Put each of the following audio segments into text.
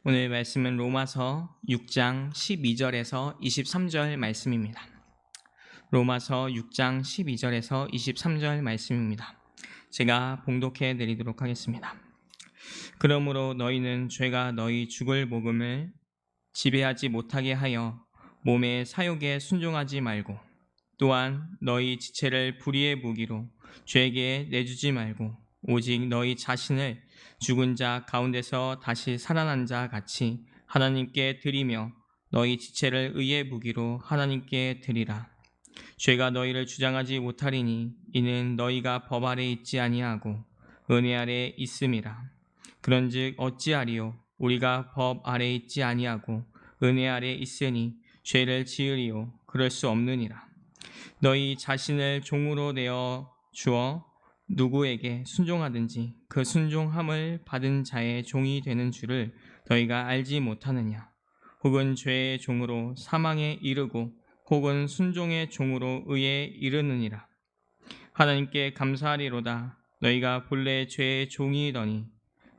오늘 말씀은 로마서 6장 12절에서 23절 말씀입니다. 로마서 6장 12절에서 23절 말씀입니다. 제가 봉독해 드리도록 하겠습니다. 그러므로 너희는 죄가 너희 죽을 복음을 지배하지 못하게 하여 몸의 사욕에 순종하지 말고, 또한 너희 지체를 불의의 무기로 죄에게 내주지 말고, 오직 너희 자신을 죽은 자 가운데서 다시 살아난 자 같이 하나님께 드리며 너희 지체를 의의 무기로 하나님께 드리라. 죄가 너희를 주장하지 못하리니 이는 너희가 법 아래 있지 아니하고 은혜 아래 있음이라. 그런즉 어찌하리요? 우리가 법 아래 있지 아니하고 은혜 아래 있으니 죄를 지으리요? 그럴 수 없느니라. 너희 자신을 종으로 내어 주어 누구에게 순종하든지 그 순종함을 받은 자의 종이 되는 줄을 너희가 알지 못하느냐? 혹은 죄의 종으로 사망에 이르고 혹은 순종의 종으로 의에 이르느니라. 하나님께 감사하리로다. 너희가 본래 죄의 종이더니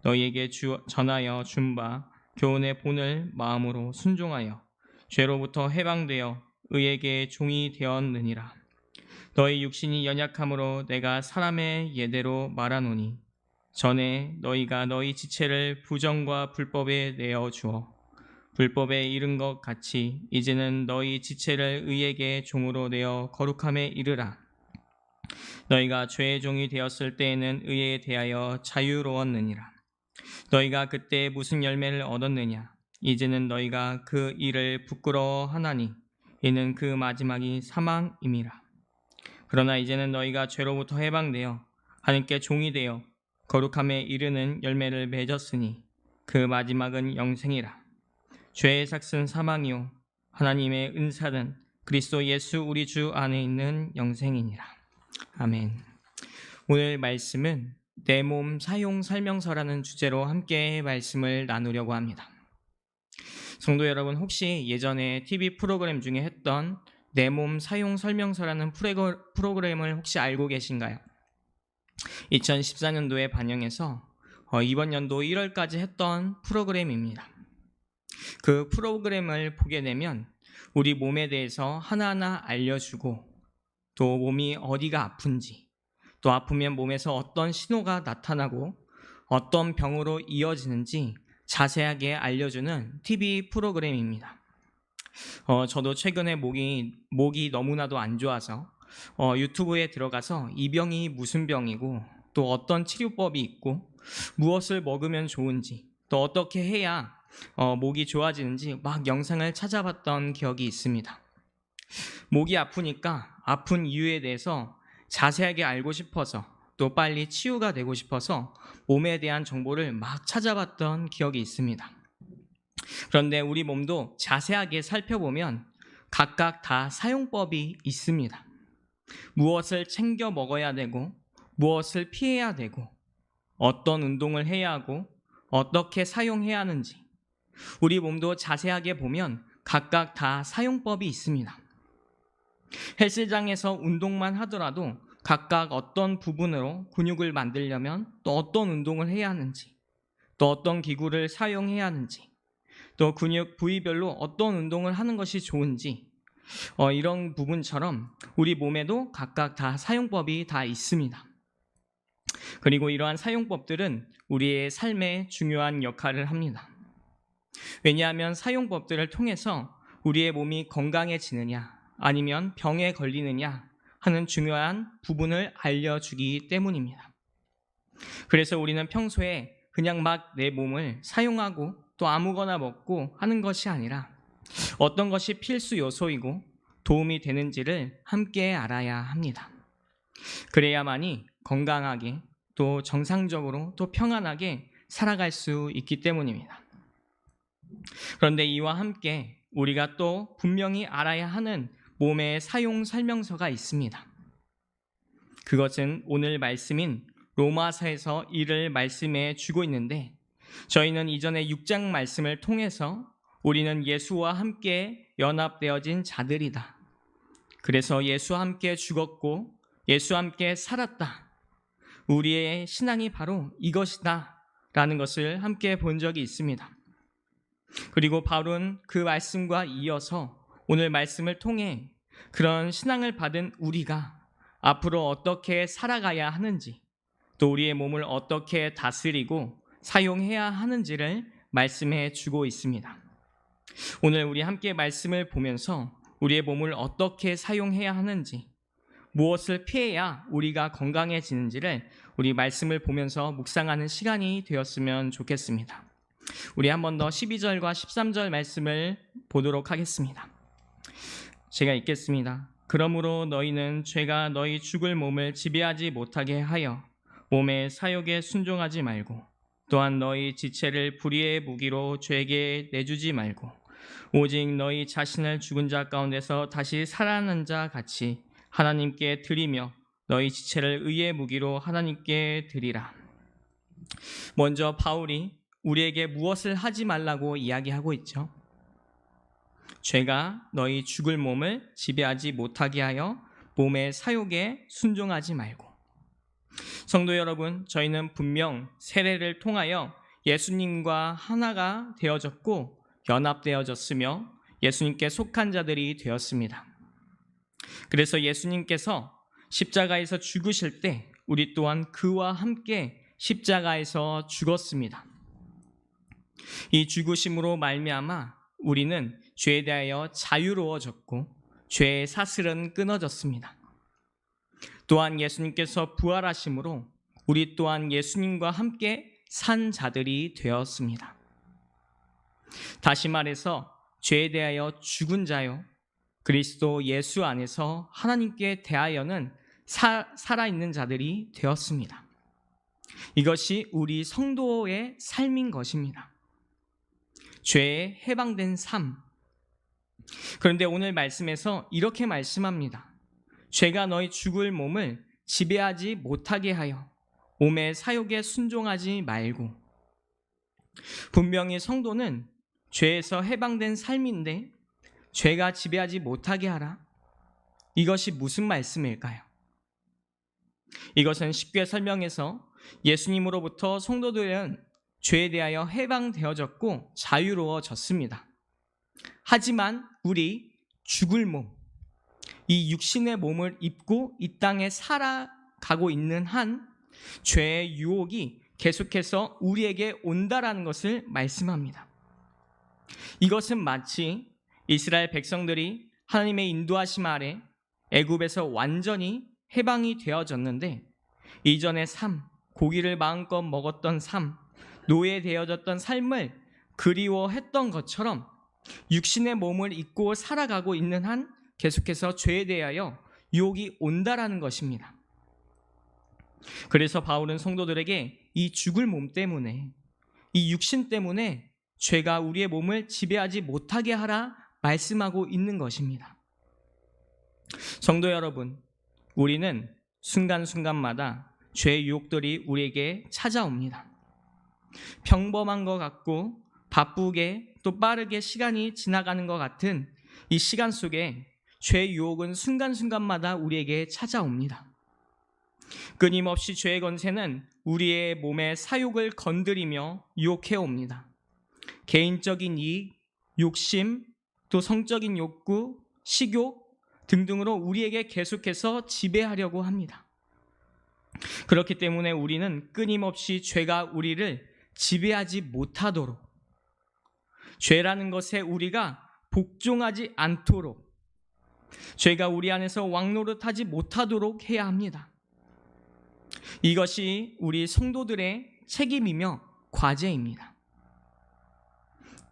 너희에게 전하여 준 바 교훈의 본을 마음으로 순종하여 죄로부터 해방되어 의에게 종이 되었느니라. 너희 육신이 연약함으로 내가 사람의 예대로 말하노니 전에 너희가 너희 지체를 부정과 불법에 내어 주어 불법에 이른 것 같이 이제는 너희 지체를 의에게 종으로 내어 거룩함에 이르라. 너희가 죄의 종이 되었을 때에는 의에 대하여 자유로웠느니라. 너희가 그때 무슨 열매를 얻었느냐? 이제는 너희가 그 일을 부끄러워하나니 이는 그 마지막이 사망임이라. 그러나 이제는 너희가 죄로부터 해방되어 하나님께 종이 되어 거룩함에 이르는 열매를 맺었으니 그 마지막은 영생이라. 죄의 삭은 사망이요 하나님의 은사는 그리스도 예수 우리 주 안에 있는 영생이니라. 아멘. 오늘 말씀은 내 몸 사용 설명서라는 주제로 함께 말씀을 나누려고 합니다. 성도 여러분, 혹시 예전에 TV 프로그램 중에 했던 내 몸 사용 설명서라는 프로그램을 혹시 알고 계신가요? 2014년도에 반영해서 이번 연도 1월까지 했던 프로그램입니다. 그 프로그램을 보게 되면 우리 몸에 대해서 하나하나 알려주고, 또 몸이 어디가 아픈지, 또 아프면 몸에서 어떤 신호가 나타나고 어떤 병으로 이어지는지 자세하게 알려주는 TV 프로그램입니다. 저도 최근에 목이 너무나도 안 좋아서 유튜브에 들어가서 이 병이 무슨 병이고 또 어떤 치료법이 있고 무엇을 먹으면 좋은지 또 어떻게 해야 목이 좋아지는지 막 영상을 찾아봤던 기억이 있습니다. 목이 아프니까 아픈 이유에 대해서 자세하게 알고 싶어서 또 빨리 치유가 되고 싶어서 몸에 대한 정보를 막 찾아봤던 기억이 있습니다. 그런데 우리 몸도 자세하게 살펴보면 각각 다 사용법이 있습니다. 무엇을 챙겨 먹어야 되고 무엇을 피해야 되고 어떤 운동을 해야 하고 어떻게 사용해야 하는지 우리 몸도 자세하게 보면 각각 다 사용법이 있습니다. 헬스장에서 운동만 하더라도 각각 어떤 부분으로 근육을 만들려면 또 어떤 운동을 해야 하는지, 또 어떤 기구를 사용해야 하는지, 또 근육 부위별로 어떤 운동을 하는 것이 좋은지, 이런 부분처럼 우리 몸에도 각각 다 사용법이 다 있습니다. 그리고 이러한 사용법들은 우리의 삶에 중요한 역할을 합니다. 왜냐하면 사용법들을 통해서 우리의 몸이 건강해지느냐 아니면 병에 걸리느냐 하는 중요한 부분을 알려주기 때문입니다. 그래서 우리는 평소에 그냥 막 내 몸을 사용하고 또 아무거나 먹고 하는 것이 아니라 어떤 것이 필수 요소이고 도움이 되는지를 함께 알아야 합니다. 그래야만이 건강하게 또 정상적으로 또 평안하게 살아갈 수 있기 때문입니다. 그런데 이와 함께 우리가 또 분명히 알아야 하는 몸의 사용 설명서가 있습니다. 그것은 오늘 말씀인 로마서에서 이를 말씀해 주고 있는데, 저희는 이전에 6장 말씀을 통해서 우리는 예수와 함께 연합되어진 자들이다. 그래서 예수와 함께 죽었고 예수와 함께 살았다. 우리의 신앙이 바로 이것이다 라는 것을 함께 본 적이 있습니다. 그리고 바울은 그 말씀과 이어서 오늘 말씀을 통해 그런 신앙을 받은 우리가 앞으로 어떻게 살아가야 하는지, 또 우리의 몸을 어떻게 다스리고 사용해야 하는지를 말씀해 주고 있습니다. 오늘 우리 함께 말씀을 보면서 우리의 몸을 어떻게 사용해야 하는지, 무엇을 피해야 우리가 건강해지는지를 우리 말씀을 보면서 묵상하는 시간이 되었으면 좋겠습니다. 우리 한 번 더 12절과 13절 말씀을 보도록 하겠습니다. 제가 읽겠습니다. 그러므로 너희는 죄가 너희 죽을 몸을 지배하지 못하게 하여 몸의 사욕에 순종하지 말고, 또한 너희 지체를 불의의 무기로 죄에게 내주지 말고, 오직 너희 자신을 죽은 자 가운데서 다시 살아난 자 같이 하나님께 드리며 너희 지체를 의의 무기로 하나님께 드리라. 먼저 바울이 우리에게 무엇을 하지 말라고 이야기하고 있죠? 죄가 너희 죽을 몸을 지배하지 못하게 하여 몸의 사욕에 순종하지 말고. 성도 여러분, 저희는 분명 세례를 통하여 예수님과 하나가 되어졌고 연합되어졌으며 예수님께 속한 자들이 되었습니다. 그래서 예수님께서 십자가에서 죽으실 때 우리 또한 그와 함께 십자가에서 죽었습니다. 이 죽으심으로 말미암아 우리는 죄에 대하여 자유로워졌고 죄의 사슬은 끊어졌습니다. 또한 예수님께서 부활하심으로 우리 또한 예수님과 함께 산 자들이 되었습니다. 다시 말해서 죄에 대하여 죽은 자요, 그리스도 예수 안에서 하나님께 대하여는 살아있는 자들이 되었습니다. 이것이 우리 성도의 삶인 것입니다. 죄에 해방된 삶. 그런데 오늘 말씀에서 이렇게 말씀합니다. 죄가 너희 죽을 몸을 지배하지 못하게 하여 몸의 사욕에 순종하지 말고. 분명히 성도는 죄에서 해방된 삶인데 죄가 지배하지 못하게 하라. 이것이 무슨 말씀일까요? 이것은 쉽게 설명해서 예수님으로부터 성도들은 죄에 대하여 해방되어졌고 자유로워졌습니다. 하지만 우리 죽을 몸, 이 육신의 몸을 입고 이 땅에 살아가고 있는 한 죄의 유혹이 계속해서 우리에게 온다라는 것을 말씀합니다. 이것은 마치 이스라엘 백성들이 하나님의 인도하심 아래 애굽에서 완전히 해방이 되어졌는데 이전의 삶, 고기를 마음껏 먹었던 삶, 노예되어졌던 삶을 그리워했던 것처럼 육신의 몸을 입고 살아가고 있는 한 계속해서 죄에 대하여 유혹이 온다라는 것입니다. 그래서 바울은 성도들에게 이 죽을 몸 때문에, 이 육신 때문에 죄가 우리의 몸을 지배하지 못하게 하라 말씀하고 있는 것입니다. 성도 여러분, 우리는 순간순간마다 죄의 유혹들이 우리에게 찾아옵니다. 평범한 것 같고 바쁘게 또 빠르게 시간이 지나가는 것 같은 이 시간 속에 죄의 유혹은 순간순간마다 우리에게 찾아옵니다. 끊임없이 죄의 권세는 우리의 몸의 사욕을 건드리며 유혹해 옵니다. 개인적인 이익, 욕심, 또 성적인 욕구, 식욕 등등으로 우리에게 계속해서 지배하려고 합니다. 그렇기 때문에 우리는 끊임없이 죄가 우리를 지배하지 못하도록, 죄라는 것에 우리가 복종하지 않도록, 죄가 우리 안에서 왕노릇하지 못하도록 해야 합니다. 이것이 우리 성도들의 책임이며 과제입니다.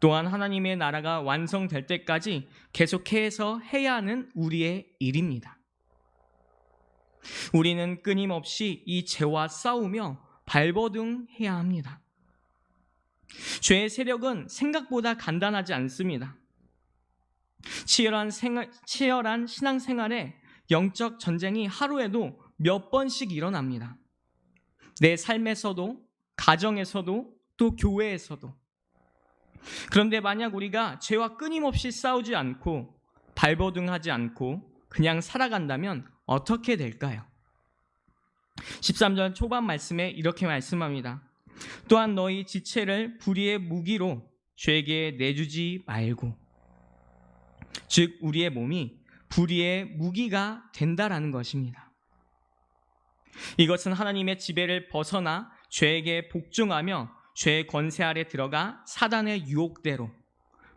또한 하나님의 나라가 완성될 때까지 계속해서 해야 하는 우리의 일입니다. 우리는 끊임없이 이 죄와 싸우며 발버둥해야 합니다. 죄의 세력은 생각보다 간단하지 않습니다. 치열한 신앙생활에 영적 전쟁이 하루에도 몇 번씩 일어납니다. 내 삶에서도, 가정에서도, 또 교회에서도. 그런데 만약 우리가 죄와 끊임없이 싸우지 않고 발버둥하지 않고 그냥 살아간다면 어떻게 될까요? 13절 초반 말씀에 이렇게 말씀합니다. 또한 너희 지체를 불의의 무기로 죄에게 내주지 말고, 즉 우리의 몸이 불의의 무기가 된다라는 것입니다. 이것은 하나님의 지배를 벗어나 죄에게 복종하며 죄의 권세 아래 들어가 사단의 유혹대로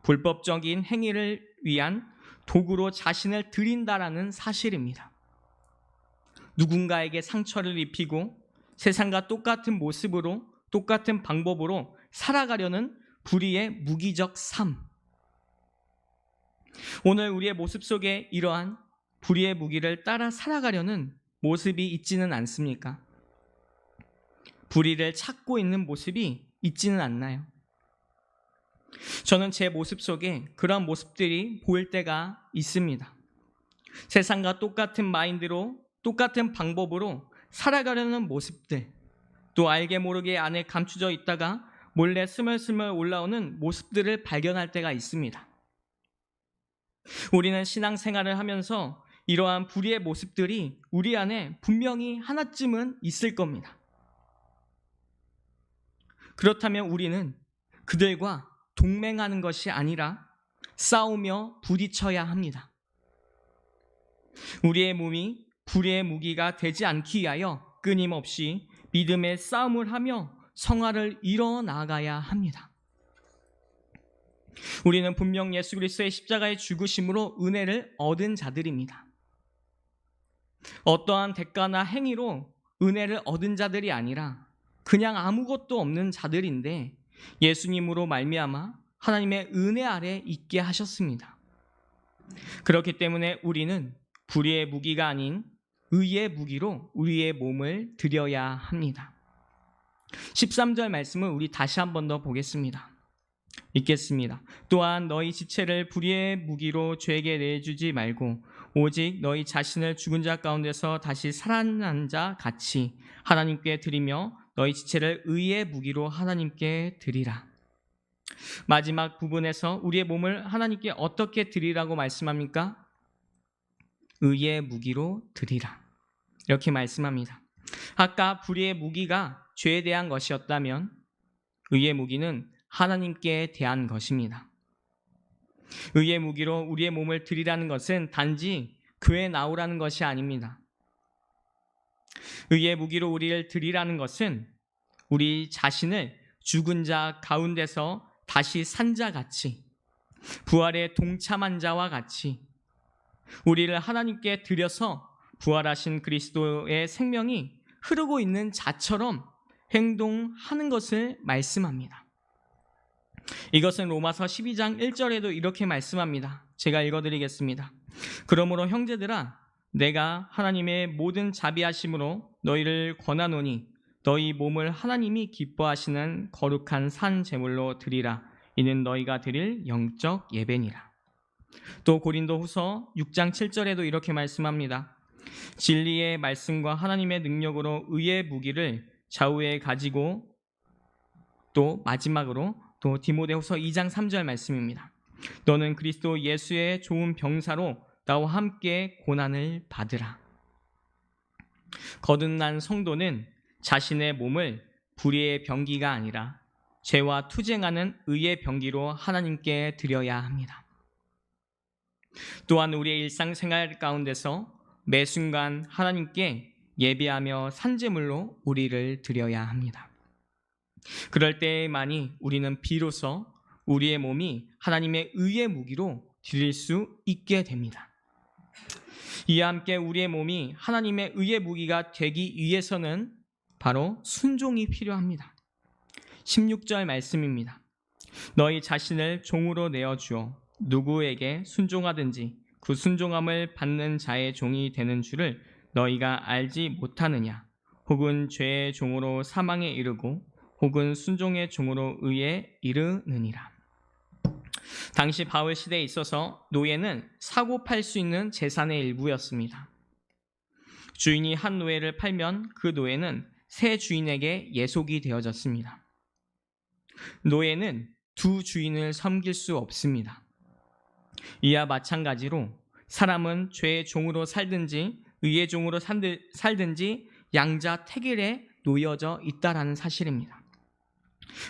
불법적인 행위를 위한 도구로 자신을 드린다라는 사실입니다. 누군가에게 상처를 입히고 세상과 똑같은 모습으로 똑같은 방법으로 살아가려는 불의의 무기적 삶. 오늘 우리의 모습 속에 이러한 불의의 무기를 따라 살아가려는 모습이 있지는 않습니까? 불의를 찾고 있는 모습이 있지는 않나요? 저는 제 모습 속에 그런 모습들이 보일 때가 있습니다. 세상과 똑같은 마인드로 똑같은 방법으로 살아가려는 모습들, 또 알게 모르게 안에 감추져 있다가 몰래 스멀스멀 올라오는 모습들을 발견할 때가 있습니다. 우리는 신앙생활을 하면서 이러한 불의의 모습들이 우리 안에 분명히 하나쯤은 있을 겁니다. 그렇다면 우리는 그들과 동맹하는 것이 아니라 싸우며 부딪혀야 합니다. 우리의 몸이 불의의 무기가 되지 않기 위하여 끊임없이 믿음의 싸움을 하며 성화를 이뤄 나가야 합니다. 우리는 분명 예수 그리스도의 십자가의 죽으심으로 은혜를 얻은 자들입니다. 어떠한 대가나 행위로 은혜를 얻은 자들이 아니라 그냥 아무것도 없는 자들인데 예수님으로 말미암아 하나님의 은혜 아래 있게 하셨습니다. 그렇기 때문에 우리는 불의의 무기가 아닌 의의 무기로 우리의 몸을 드려야 합니다. 13절 말씀을 우리 다시 한 번 더 보겠습니다. 읽겠습니다. 또한 너희 지체를 불의의 무기로 죄에게 내주지 말고 오직 너희 자신을 죽은 자 가운데서 다시 살아난 자 같이 하나님께 드리며 너희 지체를 의의 무기로 하나님께 드리라. 마지막 부분에서 우리의 몸을 하나님께 어떻게 드리라고 말씀합니까? 의의 무기로 드리라. 이렇게 말씀합니다. 아까 불의의 무기가 죄에 대한 것이었다면 의의 무기는 하나님께 대한 것입니다. 의의 무기로 우리의 몸을 드리라는 것은 단지 교회에 나오라는 것이 아닙니다. 의의 무기로 우리를 드리라는 것은 우리 자신을 죽은 자 가운데서 다시 산 자 같이 부활에 동참한 자와 같이 우리를 하나님께 드려서 부활하신 그리스도의 생명이 흐르고 있는 자처럼 행동하는 것을 말씀합니다. 이것은 로마서 12장 1절에도 이렇게 말씀합니다. 제가 읽어드리겠습니다. 그러므로 형제들아 내가 하나님의 모든 자비하심으로 너희를 권하노니 너희 몸을 하나님이 기뻐하시는 거룩한 산 제물로 드리라. 이는 너희가 드릴 영적 예배니라. 또 고린도후서 6장 7절에도 이렇게 말씀합니다. 진리의 말씀과 하나님의 능력으로 의의 무기를 좌우에 가지고 또 마지막으로 또 디모데후서 2장 3절 말씀입니다. 너는 그리스도 예수의 좋은 병사로 나와 함께 고난을 받으라. 거듭난 성도는 자신의 몸을 불의의 병기가 아니라 죄와 투쟁하는 의의 병기로 하나님께 드려야 합니다. 또한 우리의 일상생활 가운데서 매 순간 하나님께 예배하며 산제물로 우리를 드려야 합니다. 그럴 때만이 우리는 비로소 우리의 몸이 하나님의 의의 무기로 드릴 수 있게 됩니다. 이와 함께 우리의 몸이 하나님의 의의 무기가 되기 위해서는 바로 순종이 필요합니다. 16절 말씀입니다. 너희 자신을 종으로 내어주어 누구에게 순종하든지 그 순종함을 받는 자의 종이 되는 줄을 너희가 알지 못하느냐? 혹은 죄의 종으로 사망에 이르고 혹은 순종의 종으로 의에 이르느니라. 당시 바울 시대에 있어서 노예는 사고 팔 수 있는 재산의 일부였습니다. 주인이 한 노예를 팔면 그 노예는 새 주인에게 예속이 되어졌습니다. 노예는 두 주인을 섬길 수 없습니다. 이와 마찬가지로 사람은 죄의 종으로 살든지 의의 종으로 살든지 양자 태길에 놓여져 있다라는 사실입니다.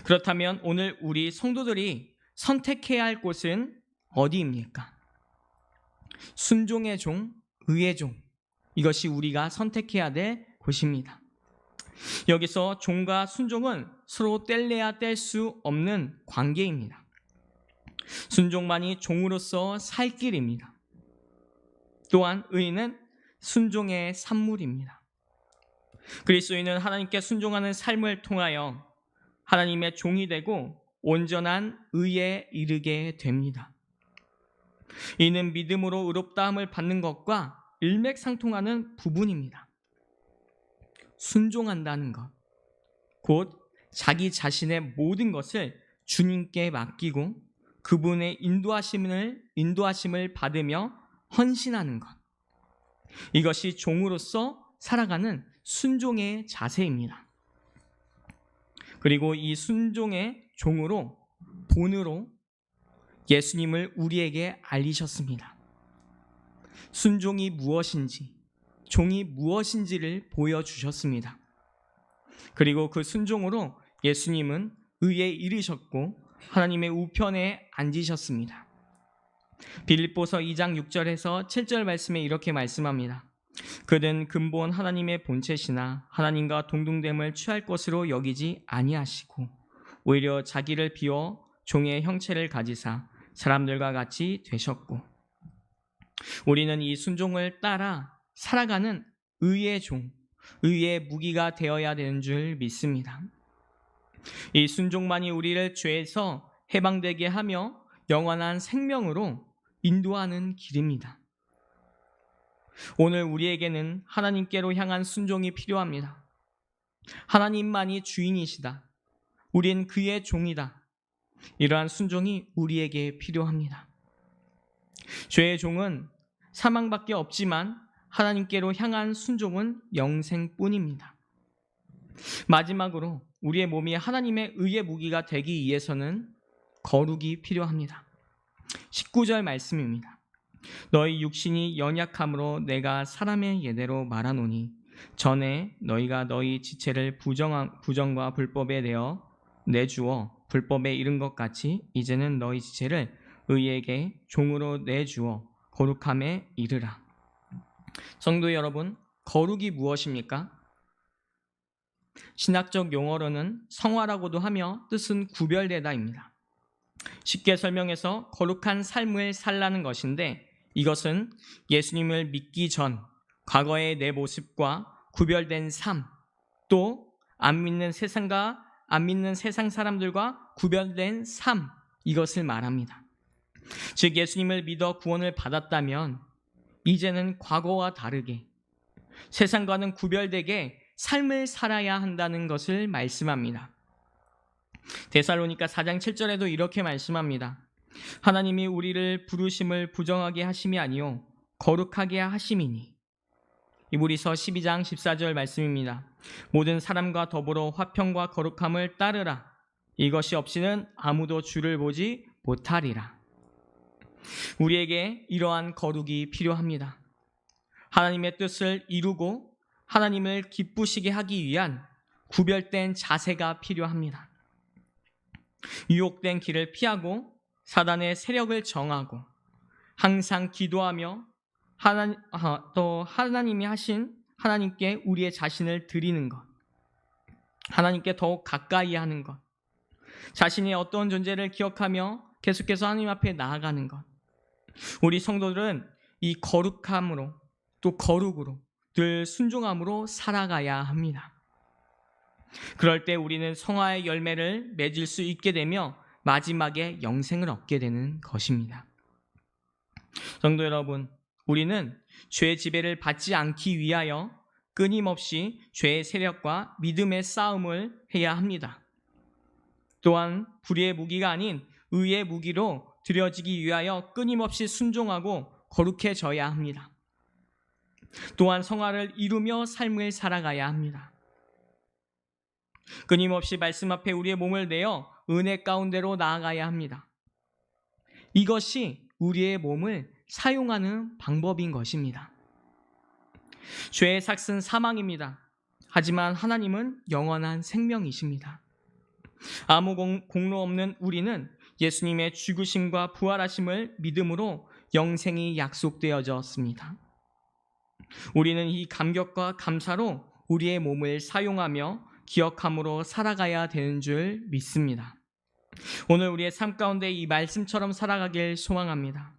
그렇다면 오늘 우리 성도들이 선택해야 할 곳은 어디입니까? 순종의 종, 의의 종. 이것이 우리가 선택해야 될 곳입니다. 여기서 종과 순종은 서로 뗄래야 뗄 수 없는 관계입니다. 순종만이 종으로서 살 길입니다. 또한 의는 순종의 산물입니다. 그리스도인은 하나님께 순종하는 삶을 통하여 하나님의 종이 되고 온전한 의에 이르게 됩니다. 이는 믿음으로 의롭다함을 받는 것과 일맥상통하는 부분입니다. 순종한다는 것, 곧 자기 자신의 모든 것을 주님께 맡기고 그분의 인도하심을 받으며 헌신하는 것. 이것이 종으로서 살아가는 순종의 자세입니다. 그리고 이 순종의 종으로, 본으로 예수님을 우리에게 알리셨습니다. 순종이 무엇인지, 종이 무엇인지를 보여주셨습니다. 그리고 그 순종으로 예수님은 의에 이르셨고 하나님의 우편에 앉으셨습니다. 빌립보서 2장 6절에서 7절 말씀에 이렇게 말씀합니다. 그는 근본 하나님의 본체시나 하나님과 동등됨을 취할 것으로 여기지 아니하시고 오히려 자기를 비워 종의 형체를 가지사 사람들과 같이 되셨고, 우리는 이 순종을 따라 살아가는 의의 종, 의의 무기가 되어야 되는 줄 믿습니다. 이 순종만이 우리를 죄에서 해방되게 하며 영원한 생명으로 인도하는 길입니다. 오늘 우리에게는 하나님께로 향한 순종이 필요합니다. 하나님만이 주인이시다. 우린 그의 종이다. 이러한 순종이 우리에게 필요합니다. 죄의 종은 사망밖에 없지만 하나님께로 향한 순종은 영생뿐입니다. 마지막으로 우리의 몸이 하나님의 의의 무기가 되기 위해서는 거룩이 필요합니다. 19절 말씀입니다. 너희 육신이 연약함으로 내가 사람의 예대로 말하노니 전에 너희가 너희 지체를 부정과 불법에 내주어 불법에 이른 것 같이 이제는 너희 지체를 의에게 종으로 내주어 거룩함에 이르라. 성도 여러분, 거룩이 무엇입니까? 신학적 용어로는 성화라고도 하며 뜻은 구별되다입니다. 쉽게 설명해서 거룩한 삶을 살라는 것인데, 이것은 예수님을 믿기 전 과거의 내 모습과 구별된 삶, 또 안 믿는 세상 사람들과 구별된 삶, 이것을 말합니다. 즉 예수님을 믿어 구원을 받았다면 이제는 과거와 다르게 세상과는 구별되게 삶을 살아야 한다는 것을 말씀합니다. 데살로니가 4장 7절에도 이렇게 말씀합니다. 하나님이 우리를 부르심을 부정하게 하심이 아니요 거룩하게 하심이니. 이브리서 12장 14절 말씀입니다. 모든 사람과 더불어 화평과 거룩함을 따르라. 이것이 없이는 아무도 주를 보지 못하리라. 우리에게 이러한 거룩이 필요합니다. 하나님의 뜻을 이루고 하나님을 기쁘시게 하기 위한 구별된 자세가 필요합니다. 유혹된 길을 피하고 사단의 세력을 정하고 항상 기도하며 또 하나님이 하신 하나님께 우리의 자신을 드리는 것, 하나님께 더욱 가까이 하는 것, 자신의 어떤 존재를 기억하며 계속해서 하나님 앞에 나아가는 것. 우리 성도들은 이 거룩함으로 또 거룩으로 늘 순종함으로 살아가야 합니다. 그럴 때 우리는 성화의 열매를 맺을 수 있게 되며 마지막에 영생을 얻게 되는 것입니다. 성도 여러분, 우리는 죄의 지배를 받지 않기 위하여 끊임없이 죄의 세력과 믿음의 싸움을 해야 합니다. 또한 불의의 무기가 아닌 의의 무기로 드려지기 위하여 끊임없이 순종하고 거룩해져야 합니다. 또한 성화를 이루며 삶을 살아가야 합니다. 끊임없이 말씀 앞에 우리의 몸을 내어 은혜 가운데로 나아가야 합니다. 이것이 우리의 몸을 사용하는 방법인 것입니다. 죄의 삭은 사망입니다. 하지만 하나님은 영원한 생명이십니다. 아무 공로 없는 우리는 예수님의 죽으심과 부활하심을 믿음으로 영생이 약속되어졌습니다. 우리는 이 감격과 감사로 우리의 몸을 사용하며 기억함으로 살아가야 되는 줄 믿습니다. 오늘 우리의 삶 가운데 이 말씀처럼 살아가길 소망합니다.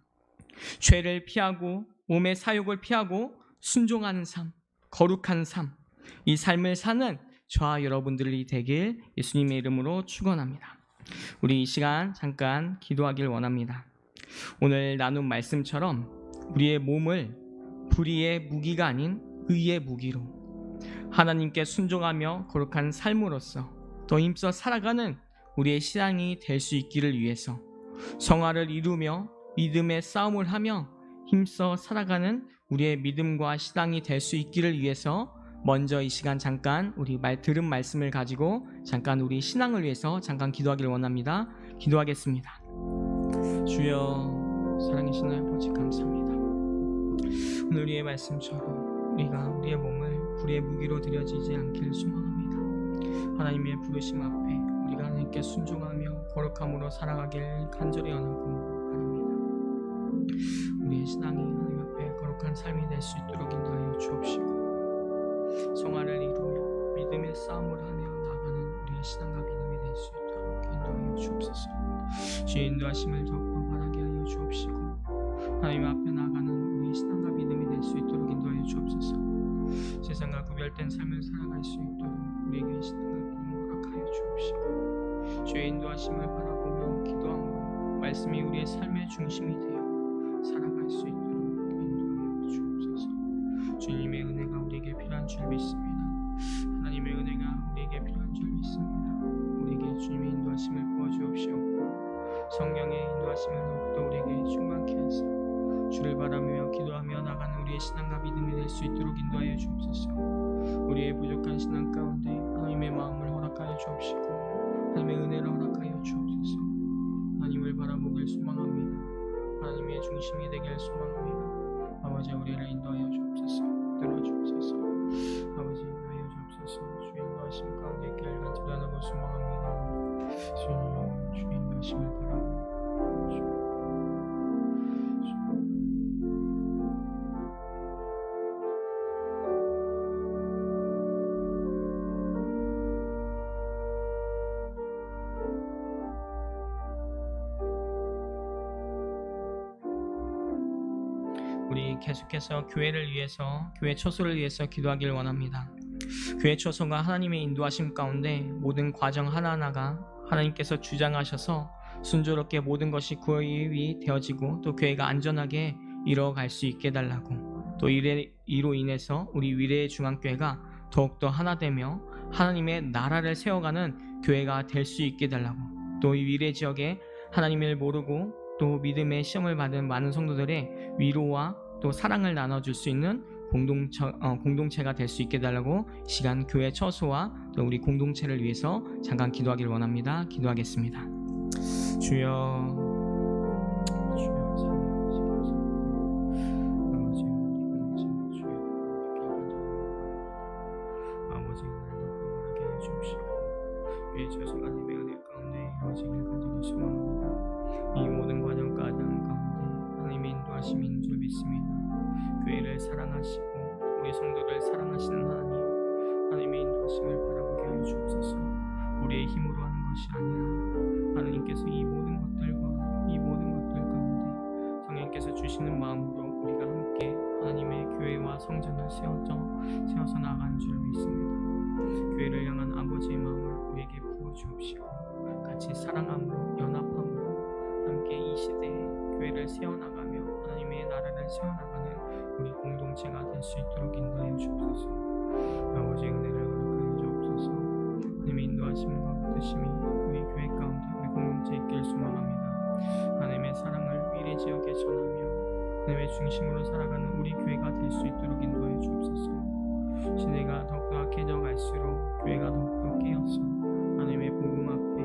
죄를 피하고 몸의 사욕을 피하고 순종하는 삶, 거룩한 삶, 이 삶을 사는 저와 여러분들이 되길 예수님의 이름으로 축원합니다. 우리 이 시간 잠깐 기도하길 원합니다. 오늘 나눈 말씀처럼 우리의 몸을 불의의 무기가 아닌 의의 무기로 하나님께 순종하며 거룩한 삶으로서 더 힘써 살아가는 우리의 신앙이 될 수 있기를 위해서 성화를 이루며 믿음의 싸움을 하며 힘써 살아가는 우리의 믿음과 신앙이 될 수 있기를 위해서 먼저 이 시간 잠깐 우리 들은 말씀을 가지고 잠깐 우리 신앙을 위해서 잠깐 기도하기를 원합니다. 기도하겠습니다. 주여, 사랑이신 아버지 감사합니다. 오늘 우리의 말씀처럼 우리가 우리의 몸을 불의 무기로 들여지지 않기를 소망합니다. 하나님의 부르심 앞에 우리가 하나님께 순종하며 거룩함으로 살아가길 간절히 원하고 바랍니다. 우리의 신앙이 하나님 앞에 거룩한 삶이 될 수 있도록 인도하여 주옵시고 성화를 이루며 믿음의 싸움을 하며 나가는 우리의 신앙과 믿음이 될 수 있도록 인도하여 주옵소서. 주의 인도하심을 더욱더 바라게 하여 주옵시고 하나님 앞에 나가는 우리의 신앙과 믿음이 될 수 있도록 인도하여 주옵소서. 세상과 구별된 삶을 살아갈 수 있도록 우리에게 신앙과 믿음을 허락하여 주옵시고 주의 인도하심을 바라보며 기도함으로 말씀이 우리의 삶의 중심이 되어 살아갈 수 있도록 인도하여 주옵소서. 주님의 은혜가 우리에게 필요한 줄 믿습니다. 하나님의 은혜가 우리에게 필요한 줄 믿습니다. 우리에게 주님의 인도하심을 부어주옵시옵고 성령의 인도하심을 더욱더 우리에게 충만케 하사 주를 바라며 기도하며 나가는 우리의 신앙과 믿음이 될 수 있도록 인도하여 주옵소서. 우리의 부족한 신앙 가운데 하나님의 마음을 허락하여 주옵시고 하나님의 은혜를 허락하여 주옵소서. 하나님을 바라보길 소망합니다. 하나님의 중심이 되길 소망합니다. 아버지, 우리를 인도하여 주옵소서. 들어주옵소서. 아버지, 인도하여 주옵소서. 주의 인도하심 가운데 있기를 간절히 하고 소망합니다. 주의 인도하심을 바라고 우리 계속해서 교회를 위해서, 교회 처소를 위해서 기도하길 원합니다. 교회 처소가 하나님의 인도하심 가운데 모든 과정 하나하나가 하나님께서 주장하셔서 순조롭게 모든 것이 구입이 되어지고 또 교회가 안전하게 이뤄갈 수 있게 해달라고, 또 이로 인해서 우리 위례의 중앙교회가 더욱더 하나되며 하나님의 나라를 세워가는 교회가 될 수 있게 해달라고, 또 이 위례 지역에 하나님을 모르고 또 믿음의 시험을 받은 많은 성도들의 위로와 또 사랑을 나눠줄 수 있는 공동체가 될 수 있게 해달라고 시간 교회 처소와 또 우리 공동체를 위해서 잠깐 기도하기를 원합니다. 기도하겠습니다. 주여, 이 모든 과정 가운데 하나님의 인도하심이 있는 줄 믿습니다. 교회를 사랑하시고 우리 성도를 사랑하시는 하나님의 인도하심을 바라보게 하여 주옵소서. 우리의 힘으로 하는 것이 아니라 하나님께서 이 모든 것들 가운데 성령께서 주시는 마음으로 우리가 함께 하나님의 교회와 성전을 세워서 나가는 줄 믿습니다. 교회를 향한 아버지의 마음을 우리에게 부어주옵시고 같이 사랑함으로 연합함으로 함께 이 시대에 교회를 세워나가며 하나님의 나라를 세워나가는 우리 공동체가 될 수 있도록 인도하여 주옵소서. 아버지의 은혜를 허락하여 주옵소서. 하나님의 인도하심과 뜻심이 우리 교회 가운데 우리 공동체에 있길 소망합니다. 하나님의 사랑을 위례 지역에 전하며 하나님의 중심으로 살아가는 우리 교회가 될 수 있도록 인도하여 주옵소서. 시대가 더욱더 악해져 갈수록 교회가 더욱더 깨어서 하나님의 복음 앞에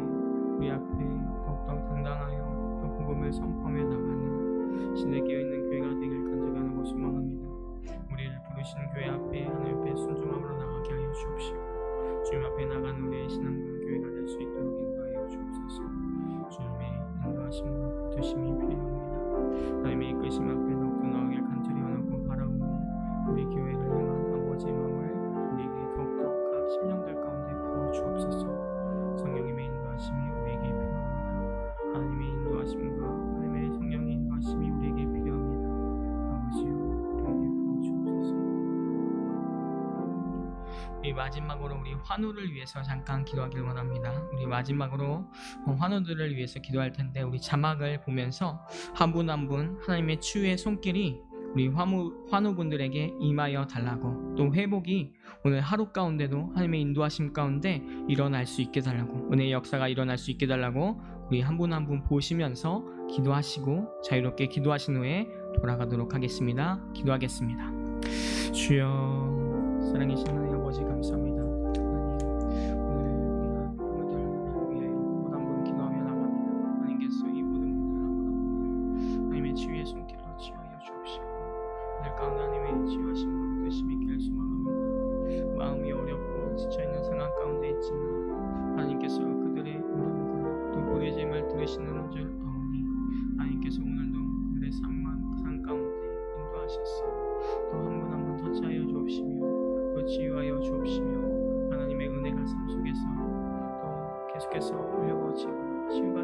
우리 앞에 더욱더 당당하여 또 복음을 선포하며 나가는 시대 깨어있는 교회가 되길 간절히 하고 소망합니다. 우리를 부르신 교회 앞에 하나님 앞에 순종함으로 나가게 하여 주옵시고 주님 앞에 나가는 우리의 신앙과 교회가 될 수 있도록 붙드심이 필요합니다. 하나님의 이끄심 앞에 더욱더 나아가길 간절히 원하고 바라오니 우리 교회를 향한 아버지의 마음을 우리에게 더욱더 각 심령들 가운데 부어 주옵소서. 성령님의 인도하심이 우리에게 필요합니다. 하나님의 인도하심과 하나님의 성령의 인도하심이 우리에게 필요합니다. 아버지여 우리에게 부어 주옵소서. 우리 마지막으로 우리 환우를 위해서 잠깐 기도하길 원합니다. 우리 마지막으로 환우들을 위해서 기도할 텐데 우리 자막을 보면서 한 분 한 분 하나님의 치유의 손길이 우리 환우분들에게 임하여 달라고, 또 회복이 오늘 하루 가운데도 하나님의 인도하심 가운데 일어날 수 있게 달라고, 은혜의 역사가 일어날 수 있게 달라고 우리 한 분 한 분 보시면서 기도하시고 자유롭게 기도하신 후에 돌아가도록 하겠습니다. 기도하겠습니다. 주여, 사랑이신 하나님 아버지 감사합니다. 하나님, 오늘 우리가 오늘들을 위하여 한 분 기도하며 나갑니다. 하나님께서 이 모든 분들 하나님의 치유의 손길로 치유하여 주옵시고 오늘 가운데 하나님의 치유하심과 뜻심이 있기를 소망합니다. 마음이 어렵고 지쳐있는 상황 가운데 있지만 하나님께서 그들의 마음과 또 부르짖음을 들으시는 줄 아오니 하나님께서 오늘도 그들의 삶 가운데 인도하셨어. 또 한 분 한 분 터치하여 주옵시며 또 치유하여 주옵시며 하나님의 은혜가 삶 속에서 또 계속해서 올려버지고 치유가